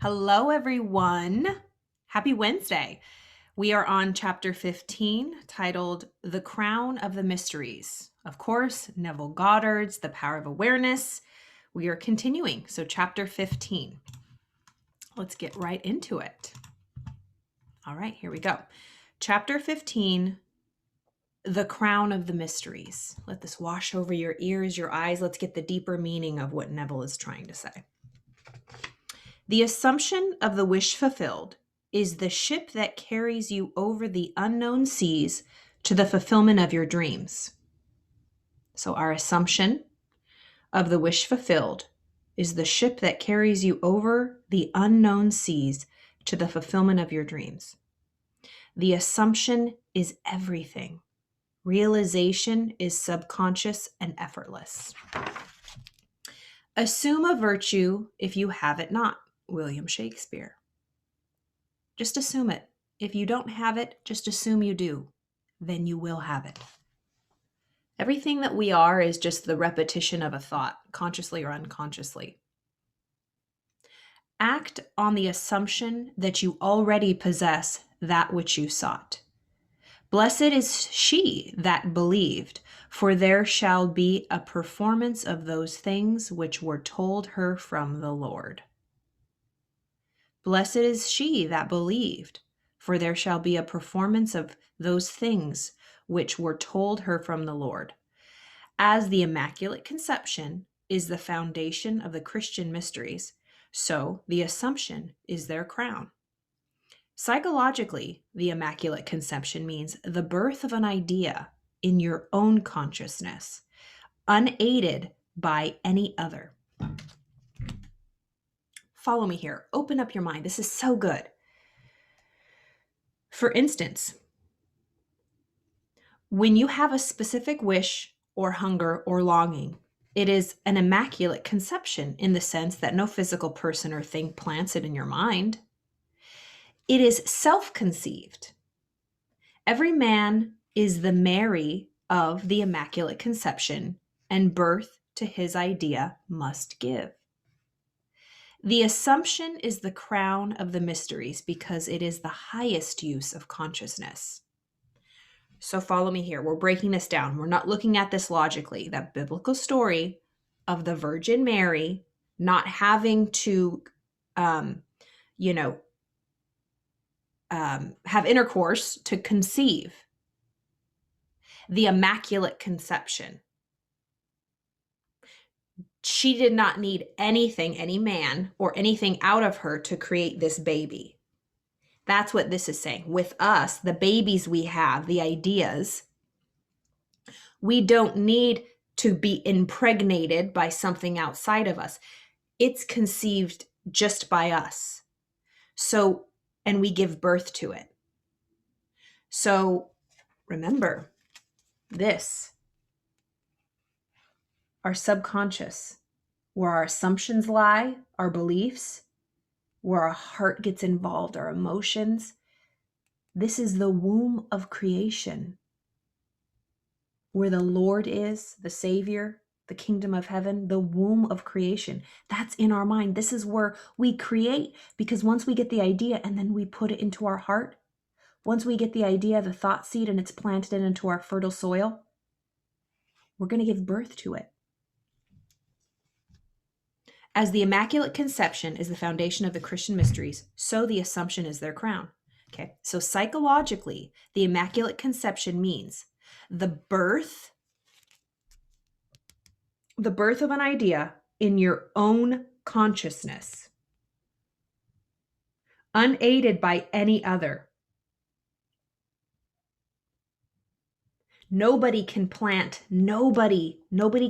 Hello, everyone. Happy Wednesday. We are on chapter 15, titled The Crown of the Mysteries. Of course, Neville Goddard's The Power of Awareness. We are continuing. So, chapter 15. Let's get right into it. All right, here we go. Chapter 15, The Crown of the Mysteries. Let this wash over your ears, your eyes. Let's get the deeper meaning of what Neville is trying to say. The assumption of the wish fulfilled is the ship that carries you over the unknown seas to the fulfillment of your dreams. So our assumption of the wish fulfilled is the ship that carries you over the unknown seas to the fulfillment of your dreams. The assumption is everything. Realization is subconscious and effortless. Assume a virtue if you have it not. William Shakespeare. Just assume it. If you don't have it, just assume you do. Then you will have it. Everything that we are is just the repetition of a thought, consciously or unconsciously. Act on the assumption that you already possess that which you sought. Blessed is she that believed, for there shall be a performance of those things which were told her from the Lord. Blessed is she that believed, for there shall be a performance of those things which were told her from the Lord. As the Immaculate Conception is the foundation of the Christian mysteries, so the Assumption is their crown. Psychologically, the Immaculate Conception means the birth of an idea in your own consciousness, unaided by any other. Follow me here. Open up your mind. This is so good. For instance, when you have a specific wish or hunger or longing, it is an immaculate conception in the sense that no physical person or thing plants it in your mind. It is self-conceived. Every man is the Mary of the Immaculate Conception, and birth to his idea must give. The Assumption is the crown of the mysteries because it is the highest use of consciousness. So follow me here. We're breaking this down. We're not looking at this logically. That biblical story of the Virgin Mary not having to, have intercourse to conceive. The Immaculate Conception. She did not need anything, any man, or anything out of her to create this baby. That's what this is saying. With us, the babies we have, the ideas, we don't need to be impregnated by something outside of us. It's conceived just by us. So, and we give birth to it. So remember this. Our subconscious, where our assumptions lie, our beliefs, where our heart gets involved, our emotions. This is the womb of creation, where the Lord is, the Savior, the kingdom of heaven, the womb of creation. That's in our mind. This is where we create, because once we get the idea and then we put it into our heart, once we get the idea, the thought seed, and it's planted into our fertile soil, we're going to give birth to it. As the Immaculate Conception is the foundation of the Christian mysteries, so the Assumption is their crown. Okay, so psychologically, the Immaculate Conception means the birth of an idea in your own consciousness, unaided by any other. Nobody can plant, nobody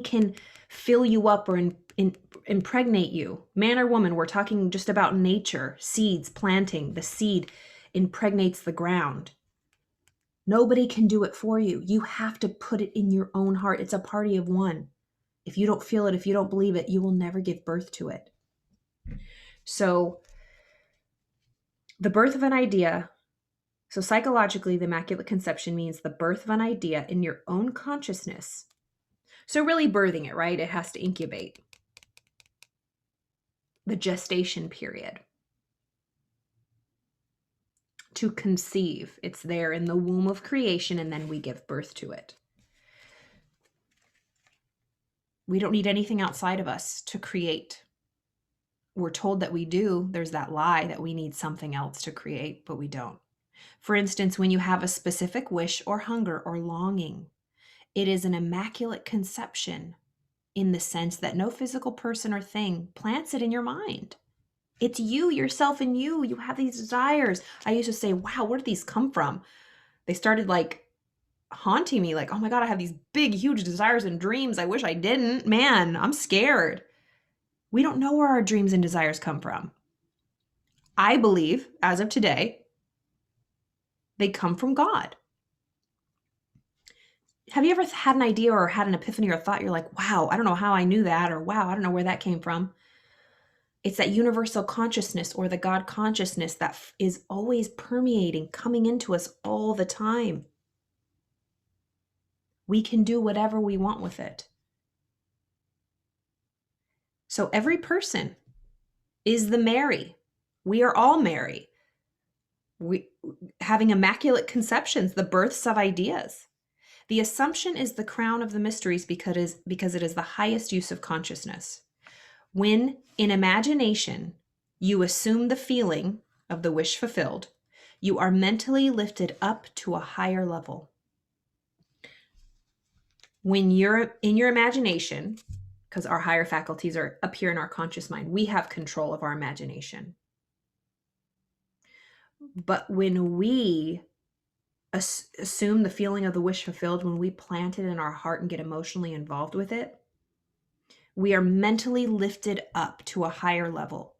can fill you up or impregnate you. Man or woman, we're talking just about nature, seeds, planting. The seed impregnates the ground. Nobody can do it for you. You have to put it in your own heart. It's a party of one. If you don't feel it, if you don't believe it, you will never give birth to it. So the birth of an idea. So psychologically, the Immaculate Conception means the birth of an idea in your own consciousness. So really birthing it, right? It has to incubate. The gestation period. to conceive. It's there in the womb of creation, and then we give birth to it. We don't need anything outside of us to create. We're told that we do. There's that lie that we need something else to create, but we don't. For instance, when you have a specific wish or hunger or longing, it is an immaculate conception in the sense that no physical person or thing plants it in your mind. It's you, yourself, and you. You have these desires. I used to say, wow, where did these come from? They started like haunting me, like, oh my God, I have these big, huge desires and dreams. I wish I didn't. Man, I'm scared. We don't know where our dreams and desires come from. I believe, as of today, they come from God. Have you ever had an idea or had an epiphany or thought, you're like, wow, I don't know how I knew that, or wow, I don't know where that came from? It's that universal consciousness or the God consciousness that is always permeating, coming into us all the time. We can do whatever we want with it. So every person is the Mary. We are all Mary. We having immaculate conceptions, the births of ideas. The Assumption is the crown of the mysteries because it is the highest use of consciousness. When in imagination you assume the feeling of the wish fulfilled, you are mentally lifted up to a higher level. When you're in your imagination, because our higher faculties are up here in our conscious mind, we have control of our imagination. But when we assume the feeling of the wish fulfilled, when we plant it in our heart and get emotionally involved with it, we are mentally lifted up to a higher level.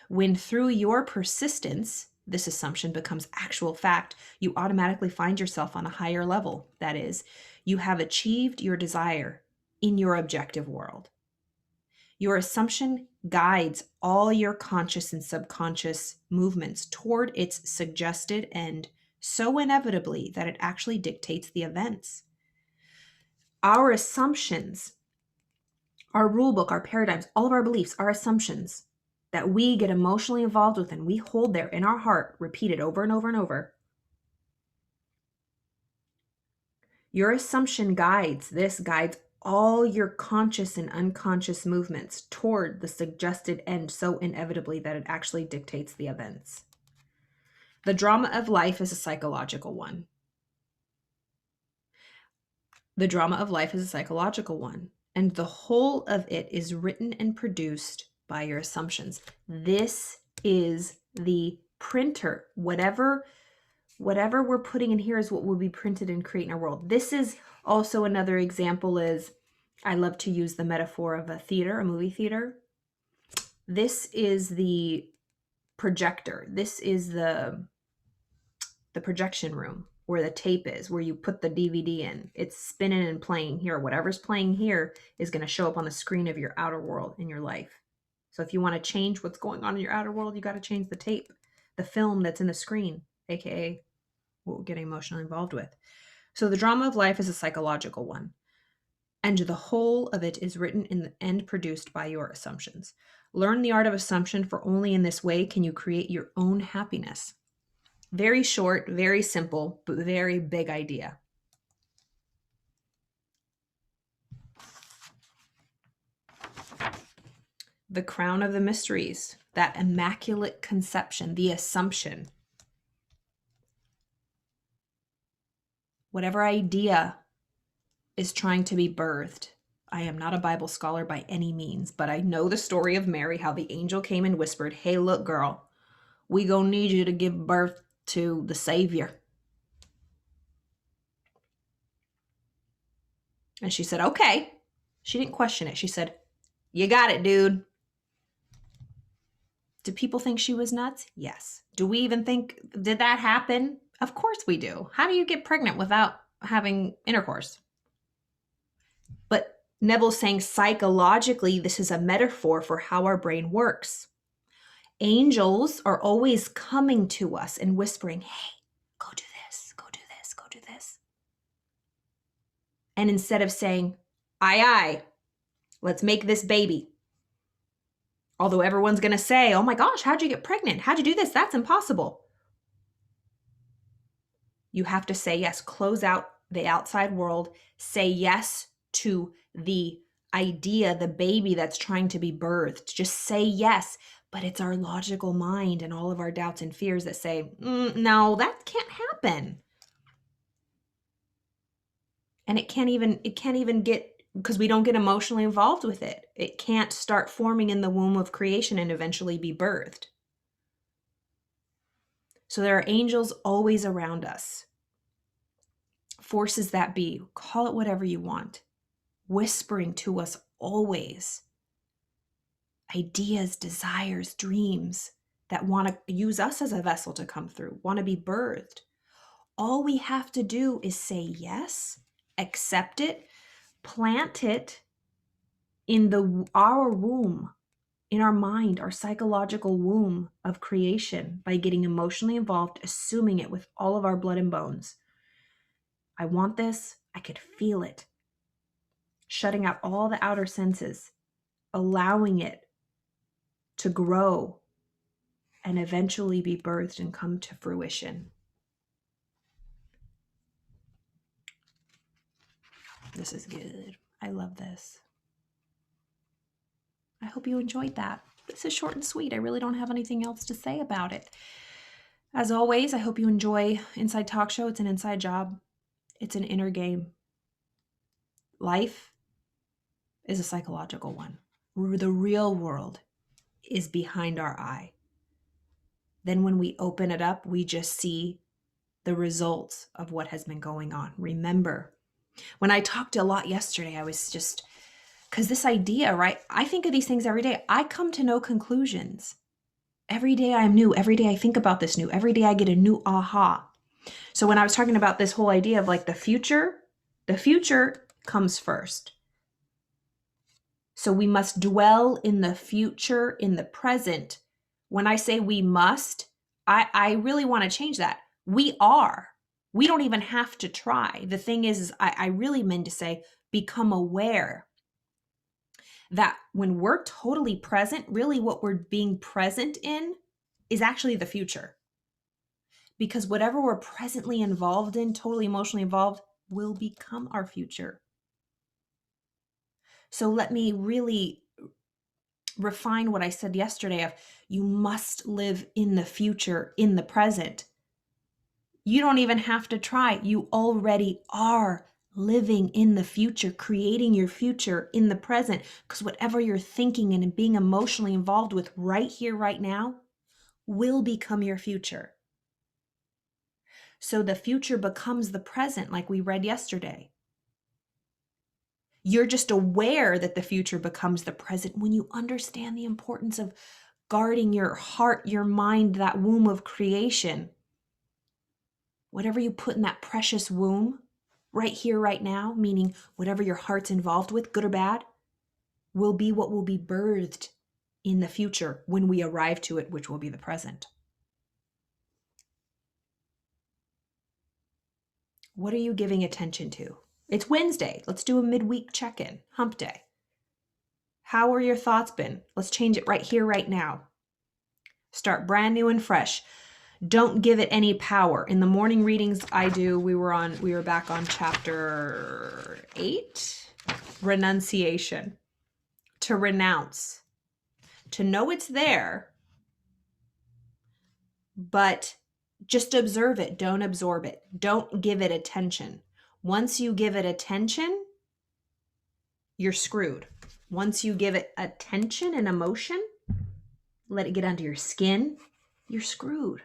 When through your persistence, this assumption becomes actual fact, you automatically find yourself on a higher level. That is, you have achieved your desire in your objective world. Your assumption guides all your conscious and subconscious movements toward its suggested end so inevitably that it actually dictates the events. Our assumptions, our rule book, our paradigms, all of our beliefs, our assumptions that we get emotionally involved with and we hold there in our heart, repeated over and over and over. Your assumption guides all your conscious and unconscious movements toward the suggested end so inevitably that it actually dictates the events. The drama of life is a psychological one. The drama of life is a psychological one, and the whole of it is written and produced by your assumptions. This is the printer. Whatever we're putting in here is what will be printed and create in our world. This is also another example is, I love to use the metaphor of a theater, a movie theater. This is the projector. This is the projection room where the tape is, where you put the DVD in. It's spinning and playing here. Whatever's playing here is going to show up on the screen of your outer world in your life. So if you want to change what's going on in your outer world, you got to change the tape, the film that's in the screen, aka what we're getting emotionally involved with. So the drama of life is a psychological one, and the whole of it is written and produced by your assumptions. Learn the art of assumption, for only in this way can you create your own happiness. Very short, very simple, but very big idea. The crown of the mysteries, that immaculate conception, the assumption. Whatever idea is trying to be birthed. I am not a Bible scholar by any means, but I know the story of Mary, how the angel came and whispered, hey, look, girl, we gonna need you to give birth to the Savior. And she said, okay. She didn't question it. She said, you got it, dude. Do people think she was nuts? Yes. Do we even think, did that happen? Of course we do. How do you get pregnant without having intercourse? But Neville's saying psychologically, this is a metaphor for how our brain works. Angels are always coming to us and whispering, hey, go do this, go do this, go do this. And instead of saying, aye, aye, let's make this baby. Although everyone's going to say, oh my gosh, how'd you get pregnant? How'd you do this? That's impossible. You have to say yes, close out the outside world, say yes to the idea, the baby that's trying to be birthed. Just say yes. But it's our logical mind and all of our doubts and fears that say, no, that can't happen. And it can't even get, because we don't get emotionally involved with it. It can't start forming in the womb of creation and eventually be birthed. So there are angels always around us. Forces that be, call it whatever you want, whispering to us always. Ideas, desires, dreams that want to use us as a vessel to come through, want to be birthed. All we have to do is say yes, accept it, plant it in our womb, in our mind, our psychological womb of creation by getting emotionally involved, assuming it with all of our blood and bones. I want this. I could feel it. Shutting out all the outer senses, allowing it to grow and eventually be birthed and come to fruition. This is good. I love this. I hope you enjoyed that. This is short and sweet. I really don't have anything else to say about it. As always, I hope you enjoy Inside Talk Show. It's an inside job. It's an inner game. Life is a psychological one. The real world is behind our eye. Then when we open it up, we just see the results of what has been going on. Remember, when I talked a lot yesterday, I was just, because this idea, right? I think of these things every day. I come to no conclusions. Every day I'm new. Every day I think about this new. Every day I get a new aha. So when I was talking about this whole idea of like the future comes first. So we must dwell in the future, in the present. When I say we must, I really want to change that. We are. We don't even have to try. The thing is I really meant to say, become aware that when we're totally present, really what we're being present in is actually the future. Because whatever we're presently involved in, totally emotionally involved, will become our future. So let me really refine what I said yesterday of you must live in the future, in the present. You don't even have to try. You already are living in the future, creating your future in the present, because whatever you're thinking and being emotionally involved with right here, right now, will become your future. So the future becomes the present, like we read yesterday. You're just aware that the future becomes the present when you understand the importance of guarding your heart, your mind, that womb of creation. Whatever you put in that precious womb, right here, right now, meaning whatever your heart's involved with, good or bad, will be what will be birthed in the future when we arrive to it, which will be the present. What are you giving attention to? It's Wednesday. Let's do a midweek check-in, hump day. How are your thoughts been? Let's change it right here, right now. Start brand new and fresh. Don't give it any power. In the morning readings I do, we were back on chapter 8, renunciation. To renounce. To know it's there, but just observe it. Don't absorb it. Don't give it attention. Once you give it attention, you're screwed. Once you give it attention and emotion, let it get under your skin, you're screwed.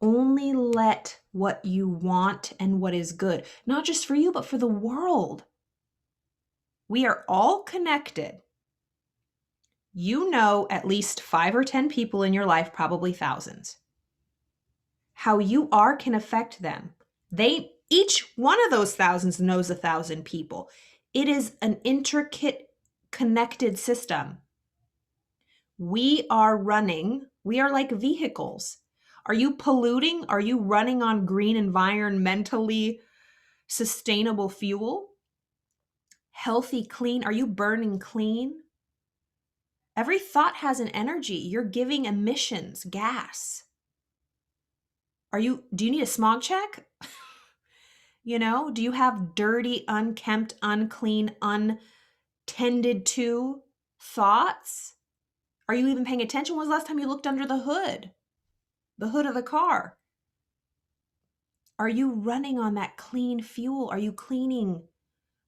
Only let what you want and what is good, not just for you, but for the world. We are all connected. You know at least 5 or 10 people in your life, probably thousands. How you are can affect them. Each one of those thousands knows 1,000 people. It is an intricate, connected system. We are like vehicles. Are you polluting? Are you running on green, environmentally sustainable fuel? Healthy, clean? Are you burning clean? Every thought has an energy. You're giving emissions, gas. Do you need a smog check? Do you have dirty, unkempt, unclean, untended to thoughts? Are you even paying attention? When was the last time you looked under the hood of the car? Are you running on that clean fuel? Are you cleaning,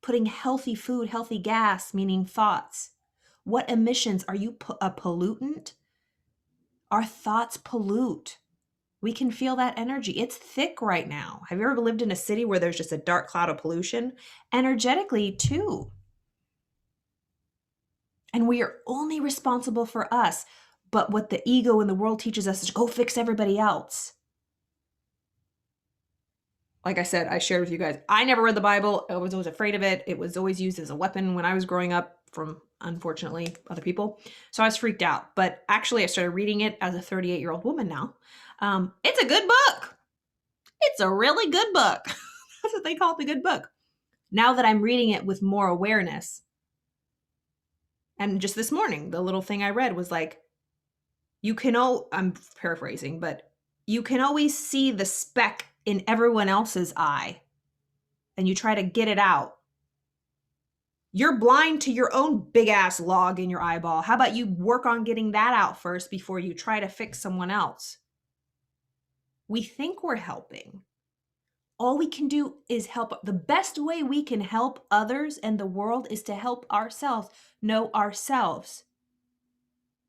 putting healthy food, healthy gas, meaning thoughts? What emissions? Are you a pollutant? Our thoughts pollute. We can feel that energy. It's thick right now. Have you ever lived in a city where there's just a dark cloud of pollution? Energetically, too. And we are only responsible for us. But what the ego in the world teaches us is go fix everybody else. Like I said, I shared with you guys, I never read the Bible. I was always afraid of it. It was always used as a weapon when I was growing up from, unfortunately, other people. So I was freaked out. But actually, I started reading it as a 38-year-old woman now. It's a good book. It's a really good book. That's what they call it, the good book. Now that I'm reading it with more awareness. And just this morning, the little thing I read was like, I'm paraphrasing, but you can always see the speck in everyone else's eye, and you try to get it out. You're blind to your own big ass log in your eyeball. How about you work on getting that out first before you try to fix someone else? We think we're helping. All we can do is help. The best way we can help others and the world is to help ourselves, know ourselves,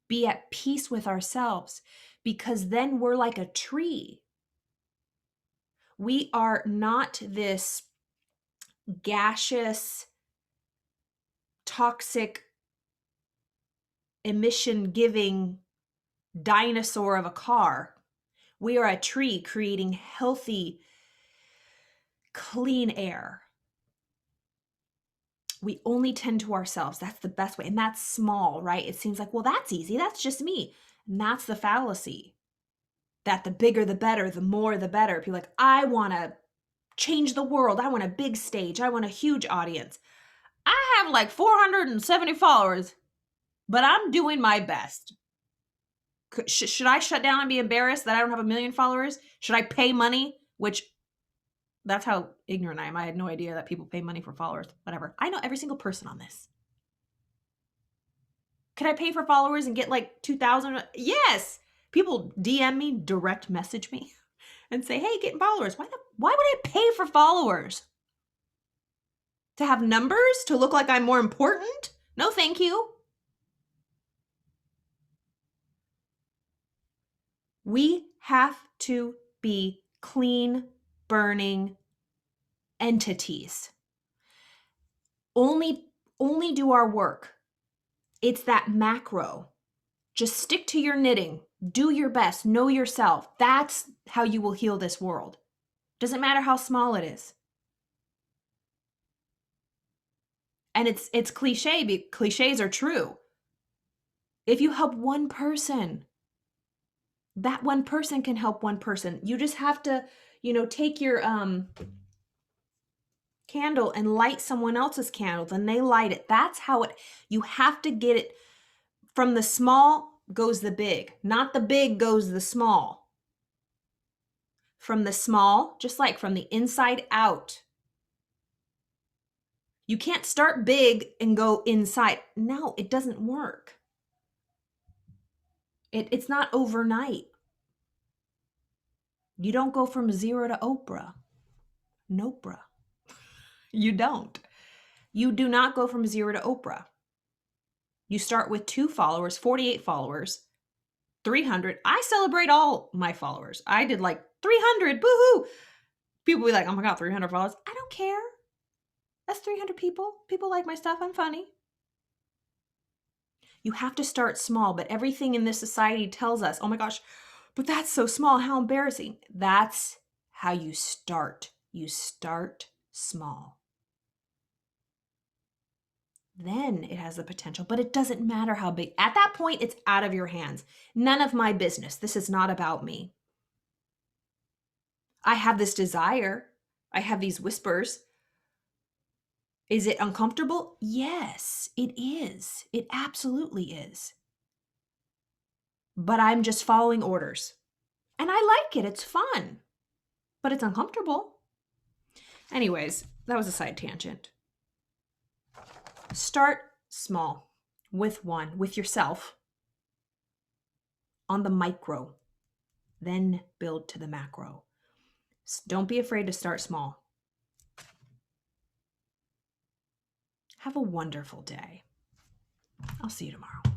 be at peace with ourselves, because then we're like a tree. We are not this gaseous, toxic, emission-giving dinosaur of a car. We are a tree creating healthy, clean air. We only tend to ourselves. That's the best way. And that's small, right? It seems like, well, that's easy. That's just me. And that's the fallacy. That the bigger the better, the more the better. People are like, I want to change the world. I want a big stage. I want a huge audience. I have like 470 followers, but I'm doing my best. Should I shut down and be embarrassed that I don't have 1 million followers? Should I pay money? Which, that's how ignorant I am. I had no idea that people pay money for followers. Whatever. I know every single person on this. Could I pay for followers and get like 2,000? Yes. People DM me, direct message me, and say, hey, getting followers. Why would I pay for followers? To have numbers? To look like I'm more important? No, thank you. We have to be clean, burning entities. Only do our work. It's that macro. Just stick to your knitting. Do your best. Know yourself. That's how you will heal this world. Doesn't matter how small it is. And it's cliche, but cliches are true. If you help one person, that one person can help one person. You just have to, take your candle and light someone else's candle. Then they light it. That's how you have to get it. From the small goes the big, not the big goes the small. From the small, just like from the inside out. You can't start big and go inside. No, it doesn't work. It's not overnight. You don't go from 0 to Oprah. Nopra. You don't. You do not go from 0 to Oprah. You start with 2 followers, 48 followers, 300. I celebrate all my followers. I did like 300. Boo-hoo. People be like, oh my God, 300 followers. I don't care. That's 300 people. People like my stuff. I'm funny. You have to start small, but everything in this society tells us, oh my gosh, but that's so small. How embarrassing. That's how you start. You start small. Then it has the potential, but it doesn't matter how big. At that point, it's out of your hands. None of my business. This is not about me. I have this desire. I have these whispers. Is it uncomfortable? Yes, it is. It absolutely is. But I'm just following orders. And I like it. It's fun. but it's uncomfortable. Anyways, that was a side tangent. Start small with yourself on the micro, then build to the macro. Don't be afraid to start small. Have a wonderful day. I'll see you tomorrow.